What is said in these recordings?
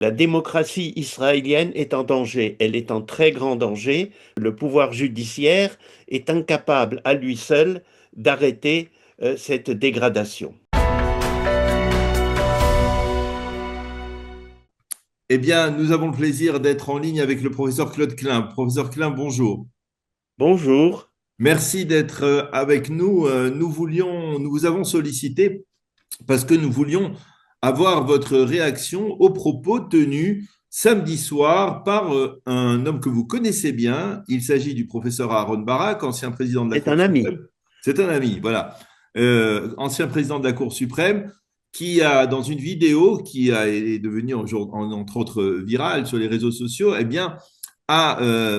La démocratie israélienne est en danger. Elle est en très grand danger. Le pouvoir judiciaire est incapable à lui seul d'arrêter cette dégradation. Eh bien, nous avons le plaisir d'être en ligne avec le professeur Claude Klein. Professeur Klein, bonjour. Bonjour. Merci d'être avec nous. Nous vous avons sollicité parce que nous voulions avoir votre réaction aux propos tenus samedi soir par un homme que vous connaissez bien. Il s'agit du professeur Aaron Barak, ancien président de la C'est Cour un ami. suprême. C'est un ami, voilà. Ancien président de la Cour suprême qui a, dans une vidéo qui est devenue entre autres virale sur les réseaux sociaux, eh bien, a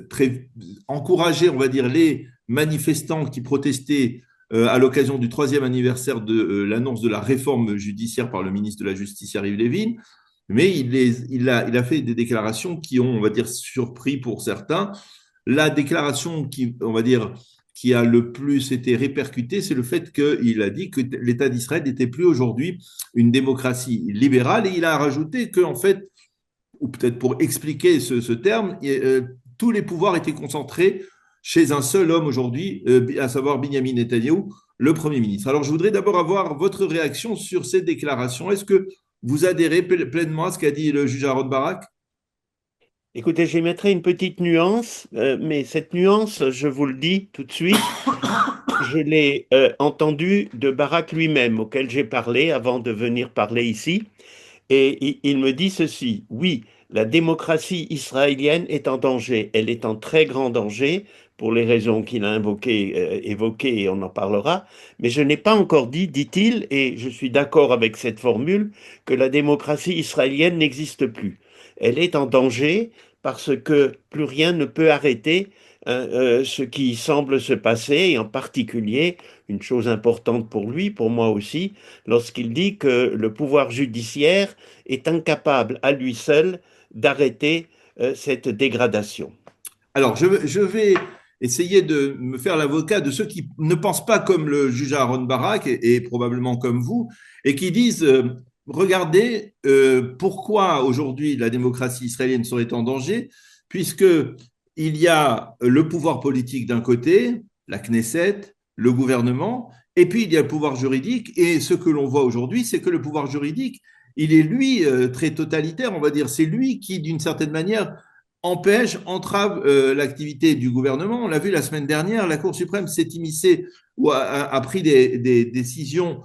très encouragé, on va dire, les manifestants qui protestaient à l'occasion du troisième anniversaire de l'annonce de la réforme judiciaire par le ministre de la Justice, Yariv Levin. Mais il a fait des déclarations qui ont, on va dire, surpris pour certains. La déclaration qui, on va dire, qui a le plus été répercutée, c'est le fait qu'il a dit que l'État d'Israël n'était plus aujourd'hui une démocratie libérale. Et il a rajouté que, en fait, ou peut-être pour expliquer ce terme, tous les pouvoirs étaient concentrés chez un seul homme aujourd'hui, à savoir Benjamin Netanyahou, le Premier ministre. Alors, je voudrais d'abord avoir votre réaction sur ces déclarations. Est-ce que vous adhérez pleinement à ce qu'a dit le juge Aaron Barak? Écoutez, j'y mettrai une petite nuance, mais cette nuance, je vous le dis tout de suite, je l'ai entendue de Barak lui-même, auquel j'ai parlé avant de venir parler ici. Et il me dit ceci, oui, la démocratie israélienne est en danger, elle est en très grand danger pour les raisons qu'il a évoquées et on en parlera, mais je n'ai pas encore dit, dit-il, et je suis d'accord avec cette formule, que la démocratie israélienne n'existe plus. Elle est en danger parce que plus rien ne peut arrêter ce qui semble se passer, et en particulier, une chose importante pour lui, pour moi aussi, lorsqu'il dit que le pouvoir judiciaire est incapable à lui seul d'arrêter cette dégradation. Alors, je vais essayer de me faire l'avocat de ceux qui ne pensent pas comme le juge Aaron Barak et probablement comme vous, et qui disent, regardez, pourquoi aujourd'hui la démocratie israélienne serait en danger, puisque il y a le pouvoir politique d'un côté, la Knesset, le gouvernement, et puis il y a le pouvoir juridique, et ce que l'on voit aujourd'hui, c'est que le pouvoir juridique, il est lui très totalitaire, on va dire, c'est lui qui, d'une certaine manière, empêche, entrave l'activité du gouvernement. On l'a vu la semaine dernière, la Cour suprême s'est immiscée ou a pris des décisions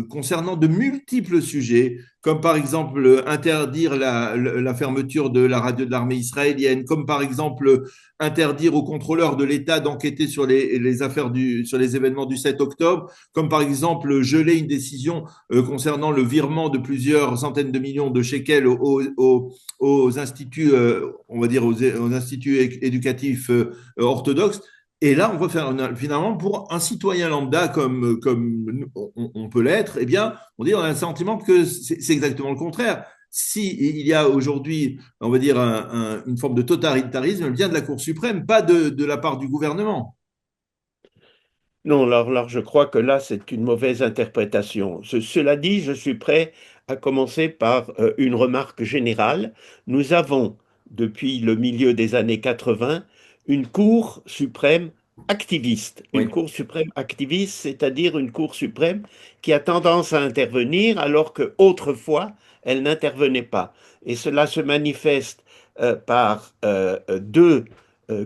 concernant de multiples sujets, comme par exemple interdire la fermeture de la radio de l'armée israélienne, comme par exemple interdire aux contrôleurs de l'État d'enquêter sur les affaires sur les événements du 7 octobre, comme par exemple geler une décision concernant le virement de plusieurs centaines de millions de shekels aux instituts, on va dire aux instituts éducatifs orthodoxes. Et là, on va faire finalement pour un citoyen lambda comme on peut l'être, eh bien, on dit on a le sentiment que c'est exactement le contraire. Si il y a aujourd'hui, on va dire, une forme de totalitarisme, elle vient de la Cour suprême, pas de la part du gouvernement. Non, alors je crois que là, c'est une mauvaise interprétation. Cela dit, je suis prêt à commencer par une remarque générale. Nous avons, depuis le milieu des années 80, une Cour suprême activiste. Une Oui. Cour suprême activiste, c'est-à-dire une Cour suprême qui a tendance à intervenir alors que autrefois, elle n'intervenait pas. Et cela se manifeste par deux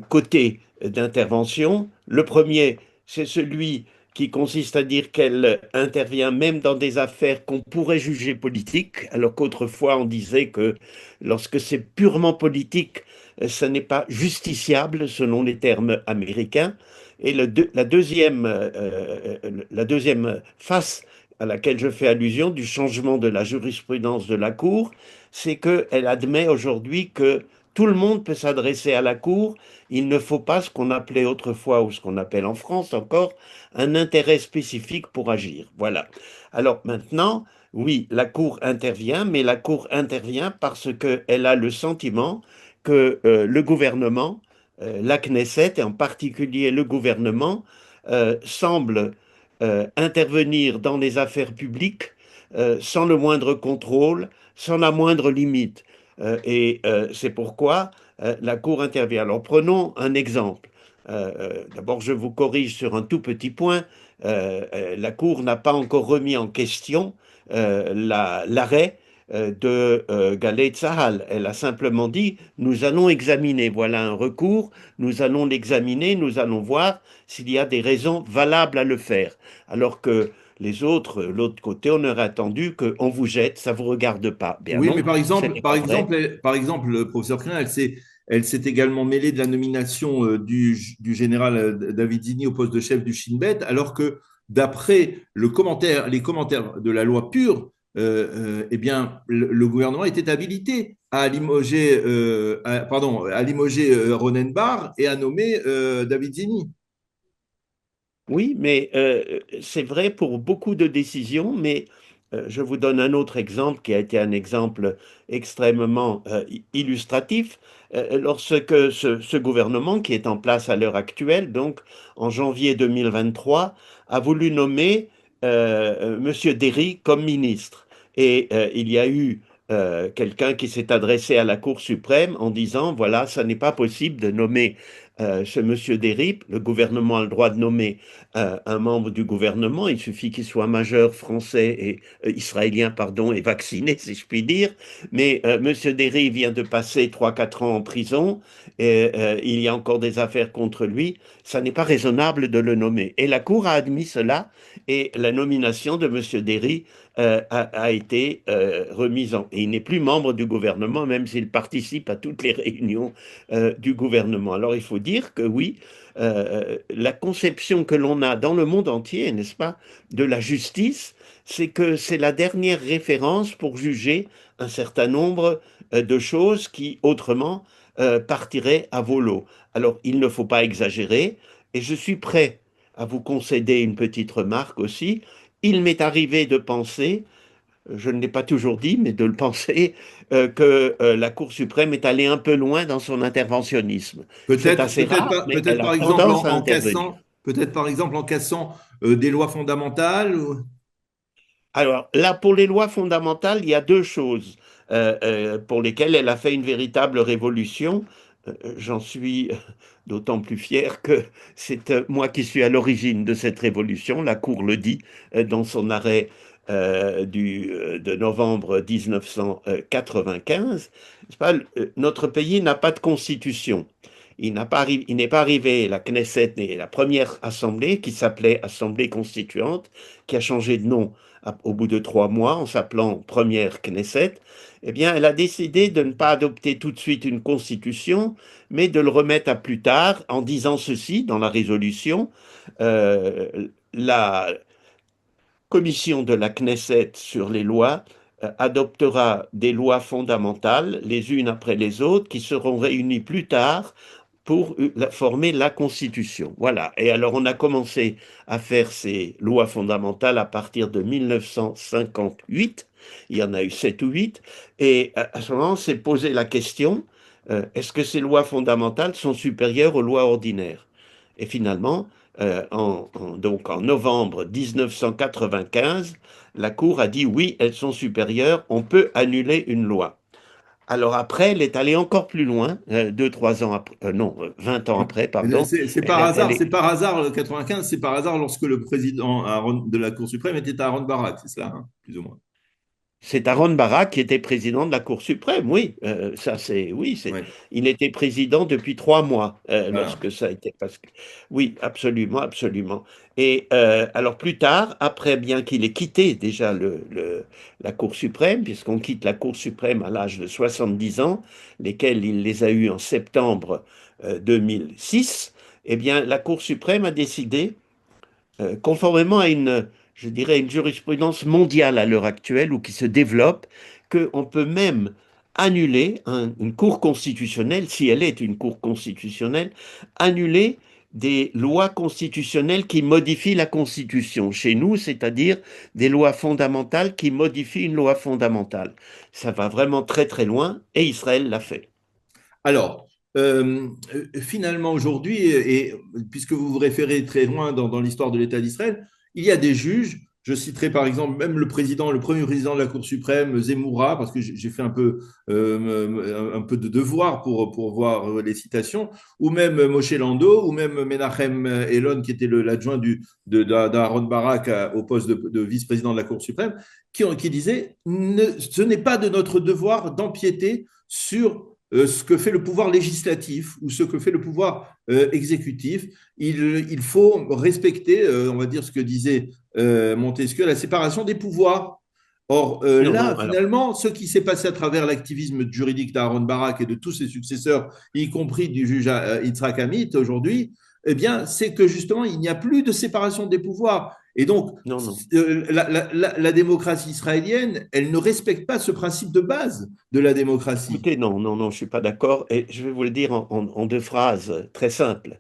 côtés d'intervention. Le premier, c'est celui qui consiste à dire qu'elle intervient même dans des affaires qu'on pourrait juger politiques, alors qu'autrefois on disait que lorsque c'est purement politique, ça n'est pas justiciable selon les termes américains. Et la deuxième face à laquelle je fais allusion du changement de la jurisprudence de la Cour, c'est qu'elle admet aujourd'hui que tout le monde peut s'adresser à la Cour. Il ne faut pas ce qu'on appelait autrefois, ou ce qu'on appelle en France encore, un intérêt spécifique pour agir. Voilà. Alors maintenant, oui, la Cour intervient, mais la Cour intervient parce qu'elle a le sentiment que le gouvernement, la Knesset, et en particulier le gouvernement, semble intervenir dans les affaires publiques sans le moindre contrôle, sans la moindre limite. C'est pourquoi la Cour intervient. Alors prenons un exemple. D'abord, je vous corrige sur un tout petit point. La Cour n'a pas encore remis en question l'arrêt de Galei Tzahal. Elle a simplement dit, nous allons examiner, voilà un recours, nous allons l'examiner, nous allons voir s'il y a des raisons valables à le faire. Alors que les autres, l'autre côté, on aurait attendu qu'on vous jette, ça ne vous regarde pas. Bien Oui, mais non, ce n'est pas vrai. par exemple, le professeur Klein, elle s'est également mêlée de la nomination du général David Zini au poste de chef du Shin Bet, alors que d'après les commentaires de la loi pure, eh bien, le gouvernement était habilité à limoger, à limoger Ronen Bar et à nommer David Zini. Oui, mais c'est vrai pour beaucoup de décisions, mais je vous donne un autre exemple qui a été un exemple extrêmement illustratif. Lorsque ce gouvernement qui est en place à l'heure actuelle, donc en janvier 2023, a voulu nommer Monsieur Derry comme ministre. Et il y a eu quelqu'un qui s'est adressé à la Cour suprême en disant, voilà, ça n'est pas possible de nommer ce Monsieur Derry. Le gouvernement a le droit de nommer un membre du gouvernement, il suffit qu'il soit majeur français et israélien, pardon, et vacciné, si je puis dire. Mais Monsieur Derry vient de passer 3 4 ans en prison et il y a encore des affaires contre lui. Ça n'est pas raisonnable de le nommer. Et la Cour a admis cela et la nomination de Monsieur Derry a été remise en... Et il n'est plus membre du gouvernement, même s'il participe à toutes les réunions du gouvernement. Alors il faut dire que oui, la conception que l'on a dans le monde entier, n'est-ce pas, de la justice, c'est que c'est la dernière référence pour juger un certain nombre de choses qui, autrement, partiraient à volo. Alors, il ne faut pas exagérer, et je suis prêt à vous concéder une petite remarque aussi. Il m'est arrivé de penser, je ne l'ai pas toujours dit, mais de le penser, que la Cour suprême est allée un peu loin dans son interventionnisme. C'est assez rare, mais Peut-être elle a par exemple tendance à intervenir. peut-être par exemple en cassant des lois fondamentales. Alors là, pour les lois fondamentales, il y a deux choses pour lesquelles elle a fait une véritable révolution. J'en suis d'autant plus fier que c'est moi qui suis à l'origine de cette révolution. La Cour le dit dans son arrêt de novembre 1995. Notre pays n'a pas de constitution. Il n'est pas arrivé, la Knesset, la première assemblée qui s'appelait Assemblée constituante, qui a changé de nom au bout de 3 mois en s'appelant Première Knesset. Eh bien, elle a décidé de ne pas adopter tout de suite une constitution, mais de le remettre à plus tard en disant ceci dans la résolution. La commission de la Knesset sur les lois adoptera des lois fondamentales, les unes après les autres, qui seront réunies plus tard pour former la Constitution. Voilà. Et alors, on a commencé à faire ces lois fondamentales à partir de 1958. Il y en a eu 7 ou 8. Et à ce moment, on s'est posé la question, est-ce que ces lois fondamentales sont supérieures aux lois ordinaires? Et finalement, donc en novembre 1995, la Cour a dit oui, elles sont supérieures, on peut annuler une loi. Alors après, elle est allée encore plus loin, 2, 3 ans après, non, 20 ans après, pardon. Elle est C'est allée, par hasard, le 95, c'est par hasard lorsque le président de la Cour suprême était Aaron Barak, c'est cela, hein, plus ou moins. C'est Aaron Barak qui était président de la Cour suprême, oui. Ouais, Il était président depuis 3 mois voilà. lorsque ça a été. Oui, absolument, absolument. Et alors plus tard, après bien qu'il ait quitté déjà la Cour suprême, puisqu'on quitte la Cour suprême à l'âge de 70 ans, lesquels il les a eus en septembre 2006, eh bien la Cour suprême a décidé conformément à je dirais, une jurisprudence mondiale à l'heure actuelle ou qui se développe, qu'on peut même annuler une cour constitutionnelle, si elle est une cour constitutionnelle, annuler des lois constitutionnelles qui modifient la Constitution. Chez nous, c'est-à-dire des lois fondamentales qui modifient une loi fondamentale. Ça va vraiment très très loin et Israël l'a fait. Alors, finalement, aujourd'hui, et puisque vous vous référez très loin dans l'histoire de l'État d'Israël, il y a des juges Je citerai par exemple même le premier président de la Cour suprême, Zemmoura, parce que j'ai fait un peu de devoir pour voir les citations, ou même Moshe Lando, ou même Menachem Elon, qui était l'adjoint d'Aaron Barak au poste de vice-président de la Cour suprême, qui disait ce n'est pas de notre devoir d'empiéter sur ce que fait le pouvoir législatif ou ce que fait le pouvoir exécutif. Il faut respecter, on va dire ce que disait Montesquieu, la séparation des pouvoirs. Or, Non, là, non, alors, finalement, ce qui s'est passé à travers l'activisme juridique d'Aaron Barak et de tous ses successeurs, y compris du juge Yitzhak Amit aujourd'hui, eh bien, c'est que justement, il n'y a plus de séparation des pouvoirs. Et donc, non, non. la démocratie israélienne, elle ne respecte pas ce principe de base de la démocratie. Écoutez, non, non, non, je suis pas d'accord. Et je vais vous le dire en deux phrases très simples.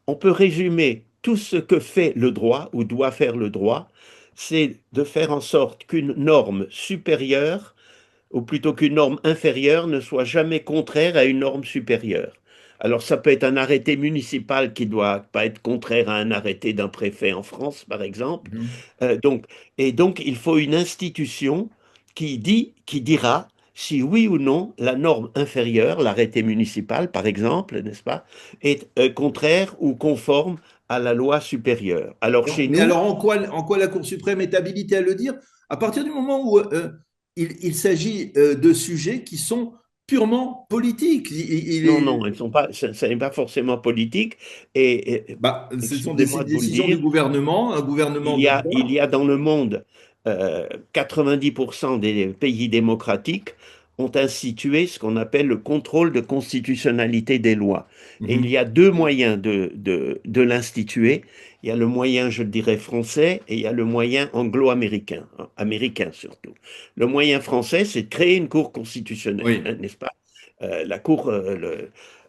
On peut résumer tout ce que fait le droit ou doit faire le droit, c'est de faire en sorte qu'une norme supérieure, ou plutôt qu'une norme inférieure, ne soit jamais contraire à une norme supérieure. Alors ça peut être un arrêté municipal qui doit pas être contraire à un arrêté d'un préfet en France, par exemple. Mhm. Donc, et donc il faut une institution qui dira si oui ou non la norme inférieure, l'arrêté municipal par exemple, n'est-ce pas, est contraire ou conforme à la loi supérieure. Alors chez Mais nous, alors, en quoi la Cour suprême est habilitée à le dire? À partir du moment où il s'agit de sujets qui sont purement politiques. non, non, elles sont pas, ça n'est pas forcément politique. Bah, ce sont des Excusez-moi de vous le décisions du dire, gouvernement, un gouvernement de il droit. y a dans le monde 90% des pays démocratiques ont institué ce qu'on appelle le contrôle de constitutionnalité des lois. Et il y Mhm. a deux moyens de l'instituer. Il y a le moyen, je dirais, français et il y a le moyen anglo-américain, hein, américain surtout. Le moyen français, c'est de créer une cour constitutionnelle, hein, Oui. n'est-ce pas? La cour,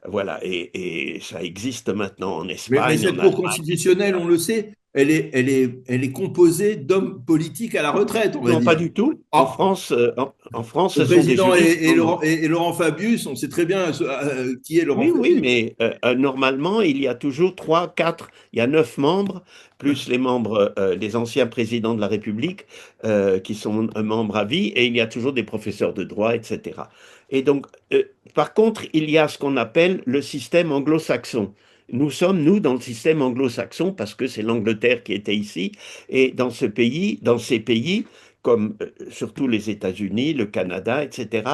voilà, et ça existe maintenant en Mais Espagne, en cette Cour Allemagne, constitutionnelle, etc. on le sait, elle est composée d'hommes politiques à la retraite, on va Non, pas dire. du tout. Ah, En France, le ce sont des président juristes. Non, non. Et Laurent Fabius, on sait très bien qui est Laurent Oui, oui, Fabius. mais normalement, il y a toujours trois, quatre, il y a 9 membres, plus les membres, les anciens présidents de la République, qui sont membres à vie, et il y a toujours des professeurs de droit, etc. Et donc, par contre, il y a ce qu'on appelle le système anglo-saxon. Nous sommes, nous, dans le système anglo-saxon, parce que c'est l'Angleterre qui était ici, et dans ce pays, dans ces pays, comme surtout les États-Unis, le Canada, etc.,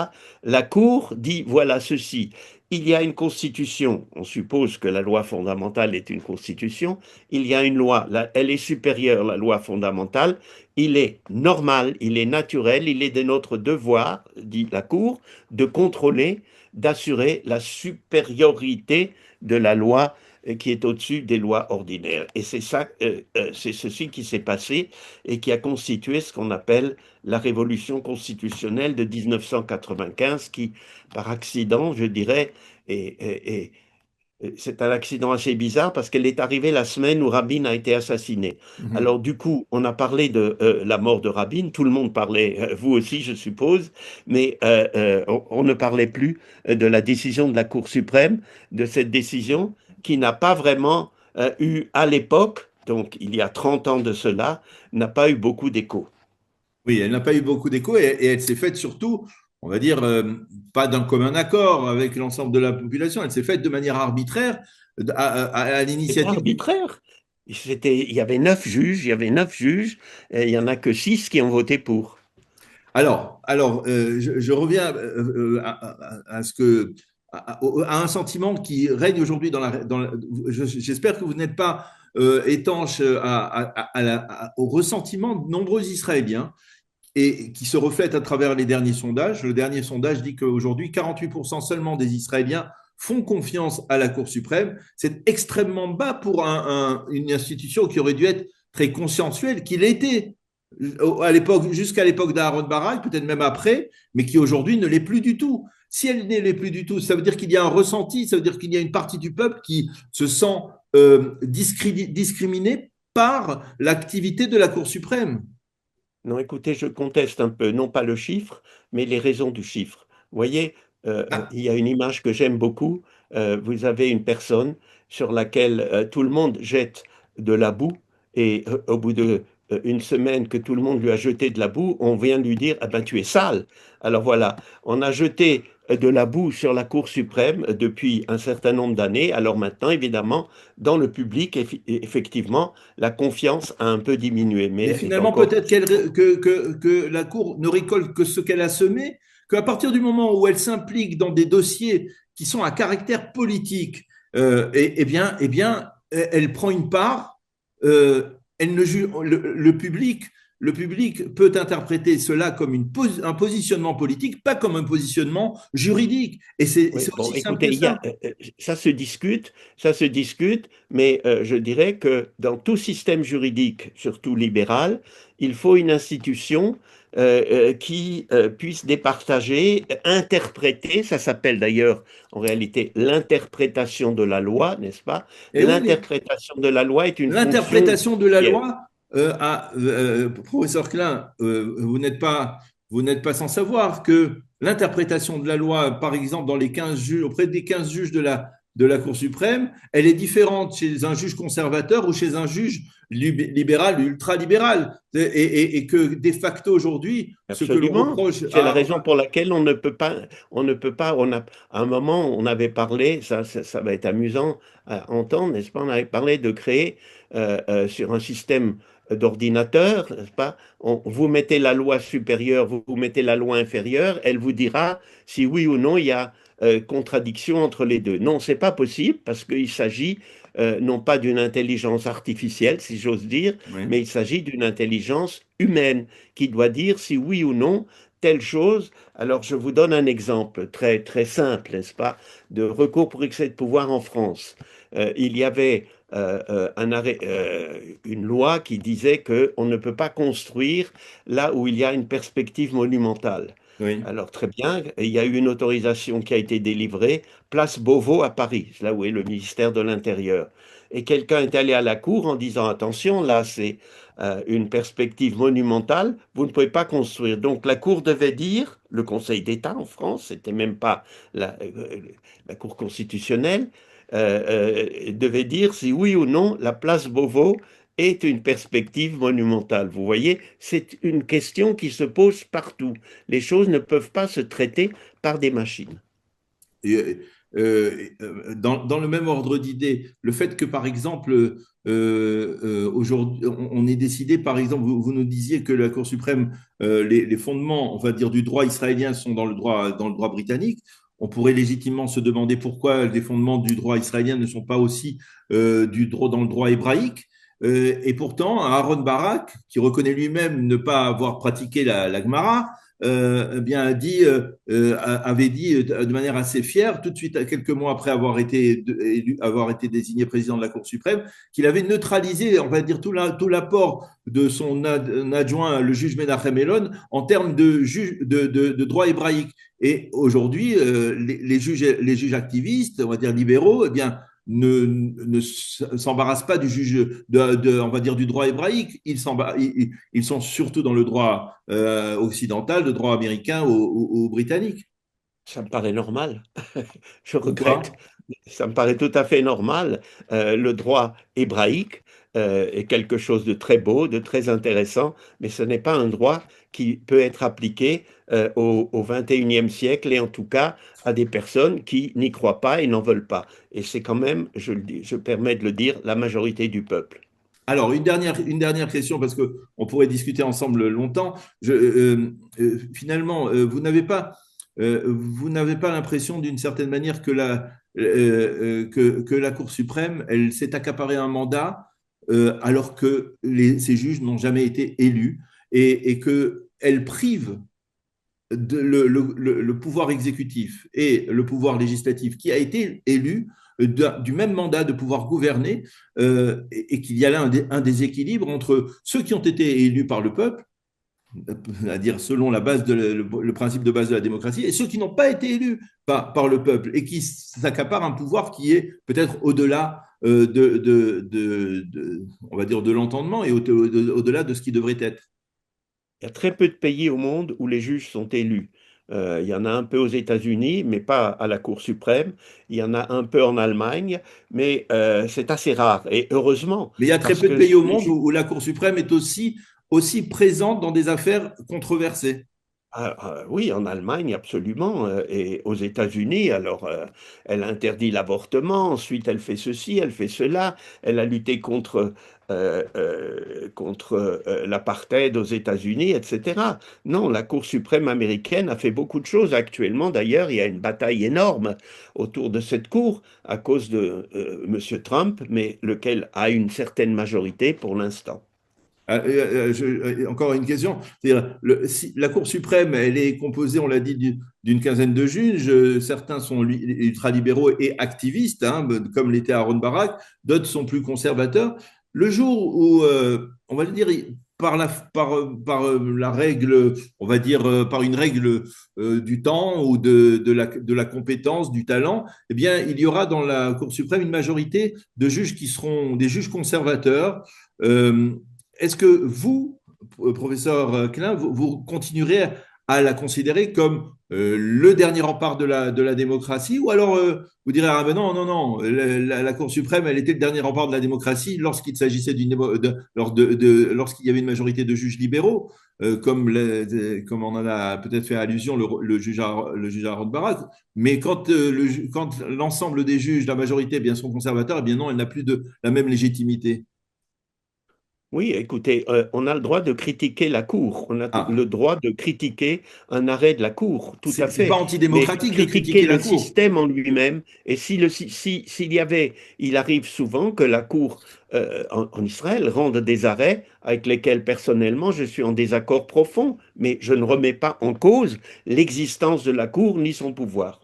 la Cour dit, voilà ceci. Il y a une constitution, on suppose que la loi fondamentale est une constitution, il y a une loi, elle est supérieure, la loi fondamentale, il est normal, il est naturel, il est de notre devoir, dit la Cour, de contrôler, d'assurer la supériorité de la loi qui est au-dessus des lois ordinaires. Et c'est ça, c'est ceci qui s'est passé et qui a constitué ce qu'on appelle la révolution constitutionnelle de 1995, qui, par accident, je dirais, et c'est un accident assez bizarre parce qu'elle est arrivée la semaine où Rabin a été assassiné. Mhm. Alors du coup, on a parlé de la mort de Rabin, tout le monde parlait, vous aussi je suppose, mais on ne parlait plus de la décision de la Cour suprême, de cette décision qui n'a pas vraiment eu à l'époque, donc il y a 30 ans de cela, n'a pas eu beaucoup d'écho. Oui, elle n'a pas eu beaucoup d'écho et elle s'est faite surtout, on va dire, pas d'un commun accord avec l'ensemble de la population, elle s'est faite de manière arbitraire à C'est pas l'initiative du... arbitraire. Il y avait 9 juges, il y avait 9 juges, et il y en a que 6 qui ont voté pour. Je reviens à ce que à un sentiment qui règne aujourd'hui j'espère que vous n'êtes pas étanche au ressentiment de nombreux Israéliens et qui se reflète à travers les derniers sondages. Le dernier sondage dit qu'aujourd'hui, 48% seulement des Israéliens font confiance à la Cour suprême. C'est extrêmement bas pour une institution qui aurait dû être très conscientuelle, qu'il était à l'époque, jusqu'à l'époque d'Aaron Barak, peut-être même après, mais qui aujourd'hui ne l'est plus du tout. Si elle ne l'est plus du tout, ça veut dire qu'il y a un ressenti, ça veut dire qu'il y a une partie du peuple qui se sent discriminée par l'activité de la Cour suprême. Non, écoutez, je conteste un peu, non pas le chiffre, mais les raisons du chiffre. Vous voyez, Ah, il y a une image que j'aime beaucoup. Vous avez une personne sur laquelle tout le monde jette de la boue et au bout de une semaine que tout le monde lui a jeté de la boue, on vient de lui dire, ah ben tu es sale. Alors voilà, on a jeté de la boue sur la Cour suprême depuis un certain nombre d'années. Alors maintenant, évidemment, dans le public, effectivement, la confiance a un peu diminué, mais Mais elle est finalement, encore. peut-être que la Cour ne récolte que ce qu'elle a semé, qu'à partir du moment où elle s'implique dans des dossiers qui sont à caractère politique, elle prend une part. Elle ne juge, le public peut interpréter cela comme un positionnement politique, pas comme un positionnement juridique. Et Oui, c'est bon, aussi simple écoutez, que ça. ça se discute, mais je dirais que dans tout système juridique, surtout libéral, il faut une institution qui puisse départager, interpréter, ça s'appelle d'ailleurs en réalité l'interprétation de la loi, n'est-ce pas? Et oui, mais L'interprétation de la loi est une fonction l'interprétation de la judiciaire. loi, professeur Klein, vous n'êtes pas sans savoir que l'interprétation de la loi, par exemple, dans les 15 juges, auprès des 15 juges de la Cour suprême, elle est différente chez un juge conservateur ou chez un juge libéral, ultra-libéral. Et que de facto aujourd'hui, ce que l'on Absolument. reproche C'est la à, raison pour laquelle à un moment, on avait parlé, ça va être amusant à entendre, n'est-ce pas? On avait parlé de créer sur un système d'ordinateur, n'est-ce pas? Vous mettez la loi supérieure, vous mettez la loi inférieure, elle vous dira si oui ou non il y a contradiction entre les deux. Non, c'est pas possible parce qu'il s'agit non pas d'une intelligence artificielle, si j'ose dire, oui. mais il s'agit d'une intelligence humaine qui doit dire si oui ou non telle chose. Alors, je vous donne un exemple très, très simple, n'est-ce pas, de recours pour excès de pouvoir en France. Il y avait une loi qui disait qu'on ne peut pas construire là où il y a une perspective monumentale. Oui. Alors, très bien, il y a eu une autorisation qui a été délivrée, place Beauvau à Paris, là où est le ministère de l'Intérieur. Et quelqu'un est allé à la cour en disant, attention, là, c'est une perspective monumentale, vous ne pouvez pas construire. Donc la Cour devait dire, le Conseil d'État en France, c'était même pas la Cour constitutionnelle, devait dire si oui ou non la place Beauvau est une perspective monumentale. Vous voyez, c'est une question qui se pose partout. Les choses ne peuvent pas se traiter par des machines. Et, dans le même ordre d'idée, le fait que, par exemple, aujourd'hui, on ait décidé, par exemple, vous nous disiez que la Cour suprême, les fondements, on va dire, du droit israélien sont dans le droit britannique. On pourrait légitimement se demander pourquoi les fondements du droit israélien ne sont pas aussi dans le droit hébraïque. Et pourtant, Aaron Barak, qui reconnaît lui-même ne pas avoir pratiqué la Gemara, bien avait dit de manière assez fière, tout de suite, quelques mois après avoir été désigné président de la Cour suprême, qu'il avait neutralisé, on va dire, tout l'apport de son adjoint, le juge Menachem Elon, en termes de droit hébraïque. Et aujourd'hui, les juges activistes, on va dire libéraux, eh bien, ne s'embarrassent pas du juge on va dire du droit hébraïque. Ils sont surtout dans le droit occidental, le droit américain ou britannique. Ça me paraît normal. Je regrette. Pourquoi? Ça me paraît tout à fait normal. Le droit hébraïque est quelque chose de très beau, de très intéressant, mais ce n'est pas un droit qui peut être appliqué au 21e siècle et en tout cas à des personnes qui n'y croient pas et n'en veulent pas. Et c'est quand même, je le dis, je permets de le dire, la majorité du peuple. Alors, une dernière question, parce qu'on pourrait discuter ensemble longtemps. Finalement, vous n'avez pas l'impression, d'une certaine manière, que la Cour suprême, elle s'est accaparée un mandat alors que ces juges n'ont jamais été élus et qu'elle prive le pouvoir exécutif et le pouvoir législatif qui a été élu du même mandat de pouvoir gouverner et qu'il y a là un déséquilibre entre ceux qui ont été élus par le peuple, c'est-à-dire selon le principe de base de la démocratie, et ceux qui n'ont pas été élus par le peuple et qui s'accaparent un pouvoir qui est peut-être au-delà on va dire, de l'entendement et au-delà de ce qui devrait être. Il y a très peu de pays au monde où les juges sont élus. Il y en a un peu aux États-Unis, mais pas à la Cour suprême. Il y en a un peu en Allemagne, mais c'est assez rare. Et heureusement, Mais il y a très parce peu de que pays au monde où la Cour suprême est aussi présente dans des affaires controversées. Oui, en Allemagne, absolument. Et aux États-Unis, alors, elle interdit l'avortement, ensuite elle fait ceci, elle fait cela. Elle a lutté contre l'apartheid aux États-Unis, etc. Non, la Cour suprême américaine a fait beaucoup de choses actuellement. D'ailleurs, il y a une bataille énorme autour de cette Cour à cause de M. Trump, mais lequel a une certaine majorité pour l'instant. Encore une question, c'est-à-dire si la Cour suprême, elle est composée, on l'a dit, d'une quinzaine de juges. Certains sont ultralibéraux et activistes, hein, comme l'était Aaron Barak. D'autres sont plus conservateurs. Le jour où, on va le dire, par la règle, on va dire, par une règle du temps ou de la compétence, du talent, eh bien, il y aura dans la Cour suprême une majorité de juges qui seront des juges conservateurs. Euh, Est-ce que vous, professeur Klein, vous continuerez à la considérer comme le dernier rempart de la démocratie, ou alors vous direz, ah ben non, non, non, la Cour suprême, elle était le dernier rempart de la démocratie lorsqu'il s'agissait lorsqu'il y avait une majorité de juges libéraux, comme on en a peut-être fait allusion le juge Aaron Barak. Mais quand l'ensemble des juges, la majorité, eh bien, sont conservateurs, eh bien non, elle n'a plus la même légitimité. Oui, écoutez, on a le droit de critiquer la Cour, on a le Ah, droit de critiquer un arrêt de la Cour, tout à c'est pas fait, mais antidémocratique de critiquer critiquer la le Cour. système en lui-même, et si le, si- s'il y avait, il arrive souvent que la Cour en Israël rende des arrêts avec lesquels personnellement je suis en désaccord profond, mais je ne remets pas en cause l'existence de la Cour ni son pouvoir.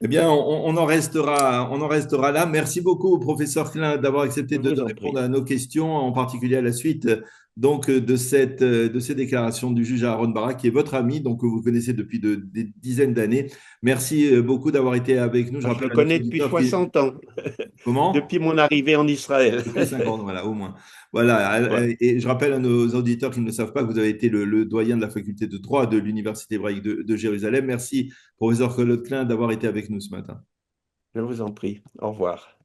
Eh bien, on en restera là. Merci beaucoup, professeur Klein, d'avoir accepté Je de vous en répondre prie. à nos questions, en particulier à la suite donc de ces déclarations du juge Aaron Barak, qui est votre ami, donc que vous connaissez depuis des dizaines d'années. Merci beaucoup d'avoir été avec nous. Je Ah, je rappelle le à nos connais depuis auditeurs qui... 60 ans, Comment? depuis mon arrivée en Israël. Depuis 50 ans, voilà, au moins. Voilà, Voilà. et je rappelle à nos auditeurs qui ne le savent pas que vous avez été le doyen de la faculté de droit de l'Université hébraïque de Jérusalem. Merci, professeur Claude Klein, d'avoir été avec nous ce matin. Je vous en prie. Au revoir.